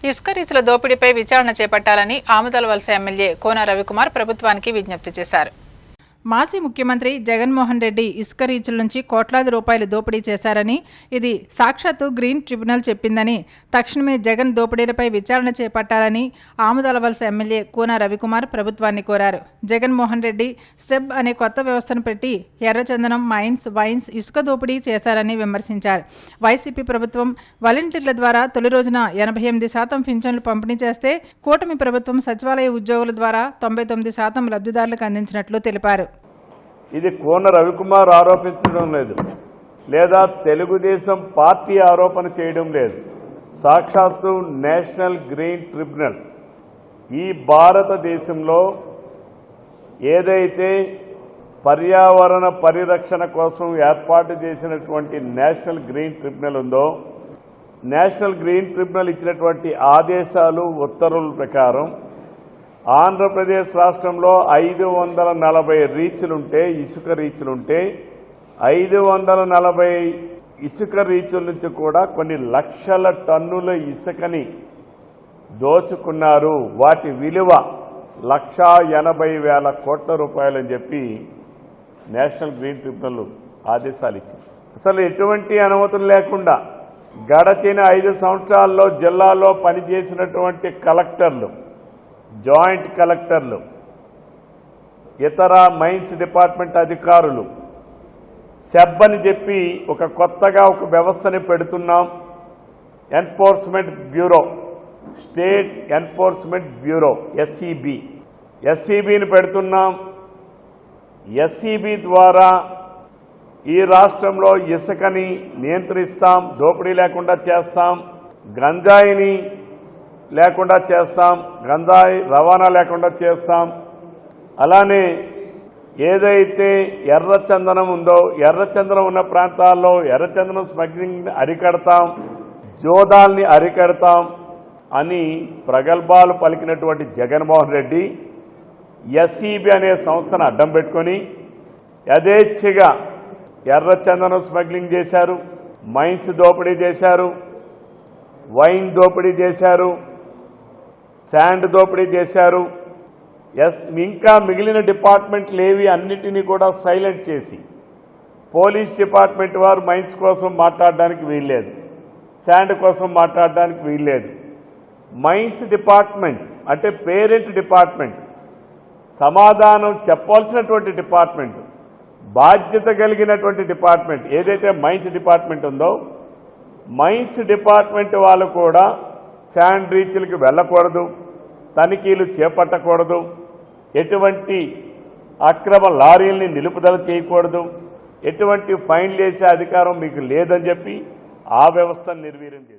ఇసుక రీచ్ల దోపిడీపై విచారణ చేపట్టాలని ఆముదాలవలస ఎమ్మెల్యే కోన రవికుమార్ ప్రభుత్వానికి విజ్ఞప్తి చేశారు. మాజీ ముఖ్యమంత్రి జగన్మోహన్ రెడ్డి ఇసుక రీచుల నుంచి కోట్లాది రూపాయలు దోపిడీ చేశారని, ఇది సాక్షాత్తు గ్రీన్ ట్రిబ్యునల్ చెప్పిందని, తక్షణమే జగన్ దోపిడీలపై విచారణ చేపట్టాలని ఆముదాలవలస ఎమ్మెల్యే కోన రవికుమార్ ప్రభుత్వాన్ని కోరారు. జగన్మోహన్ రెడ్డి సెబ్ అనే కొత్త వ్యవస్థను పెట్టి ఎర్రచందనం, మైన్స్, వైన్స్, ఇసుక దోపిడీ చేశారని విమర్శించారు. వైసీపీ ప్రభుత్వం వాలంటీర్ల ద్వారా తొలి రోజున 88% పింఛన్లు పంపిణీ చేస్తే, కూటమి ప్రభుత్వం సచివాలయ ఉద్యోగుల ద్వారా 99% లబ్ధిదారులకు అందించినట్లు తెలిపారు. ఇది కోన రవికుమార్ ఆరోపించడం లేదు, లేదా తెలుగుదేశం పార్టీ ఆరోపణ చేయడం లేదు. సాక్షాత్తు నేషనల్ గ్రీన్ ట్రిబ్యునల్ ఈ భారతదేశంలో ఏదైతే పర్యావరణ పరిరక్షణ కోసం ఏర్పాటు చేసినటువంటి నేషనల్ గ్రీన్ ట్రిబ్యునల్ ఉందో, నేషనల్ గ్రీన్ ట్రిబ్యునల్ ఇచ్చినటువంటి ఆదేశాలు, ఉత్తర్వుల ప్రకారం ఆంధ్రప్రదేశ్ రాష్ట్రంలో 540 రీచ్లుంటే, ఇసుక రీచ్లుంటే 540 ఇసుక రీచుల నుంచి కూడా కొన్ని లక్షల టన్నుల ఇసుకని దోచుకున్నారు. వాటి విలువ 1,80,000 కోట్ల రూపాయలని చెప్పి నేషనల్ గ్రీన్ ట్రిబ్యునల్ ఆదేశాలు ఇచ్చింది. అసలు ఎటువంటి అనుమతులు లేకుండా గడచిన 5 సంవత్సరాల్లో జిల్లాలో పనిచేసినటువంటి కలెక్టర్లు, జాయింట్ కలెక్టర్లు, ఇతర మైన్స్ డిపార్ట్మెంట్ అధికారులు సెబ్ అని చెప్పి కొత్తగా ఒక వ్యవస్థని పెడుతున్నాం. Enforcement bureau, state enforcement bureau ఎస్ఈబిని పెడుతున్నాం. ఎస్ఈబి ద్వారా ఈ రాష్ట్రంలో ఇసుకని నియంత్రిస్తాం, దోపిడీ లేకుండా చేస్తాం, గంజాయిని లేకుండా చేస్తాం, గంజాయి రవాణా లేకుండా చేస్తాం. అలానే ఏదైతే ఎర్రచందనం ఉందో, ఎర్రచందనం ఉన్న ప్రాంతాల్లో ఎర్రచందనం స్మగ్లింగ్ అరికడతాం, జోదాల్ని అరికడతాం అని ప్రగల్భాలు పలికినటువంటి జగన్మోహన్ రెడ్డి ఎస్ఈబి అనే సంస్థను అడ్డం పెట్టుకొని యథేచ్ఛగా ఎర్రచందనం స్మగ్లింగ్ చేశారు, మైన్స్ దోపిడీ చేశారు, వైన్ దోపిడీ చేశారు, శాండ్ దోపిడీ చేశారు. ఇంకా మిగిలిన డిపార్ట్మెంట్లు ఏవి అన్నిటినీ కూడా సైలెంట్ చేసి, పోలీస్ డిపార్ట్మెంట్ వారు మైన్స్ కోసం మాట్లాడడానికి వీల్లేదు, శాండ్ కోసం మాట్లాడడానికి వీల్లేదు. మైన్స్ డిపార్ట్మెంట్ అంటే పేరెంట్ డిపార్ట్మెంట్, సమాధానం చెప్పాల్సినటువంటి డిపార్ట్మెంట్, బాధ్యత కలిగినటువంటి డిపార్ట్మెంట్ ఏదైతే మైన్స్ డిపార్ట్మెంట్ ఉందో, మైన్స్ డిపార్ట్మెంట్ వాళ్ళు కూడా శాండ్ రీచ్లకు వెళ్ళకూడదు, తనిఖీలు చేపట్టకూడదు, ఎటువంటి అక్రమ లారీల్ని నిలుపుదల చేయకూడదు, ఎటువంటి ఫైన్లు వేసే అధికారం మీకు లేదని చెప్పి ఆ వ్యవస్థను నిర్వీర్యం చేశారు.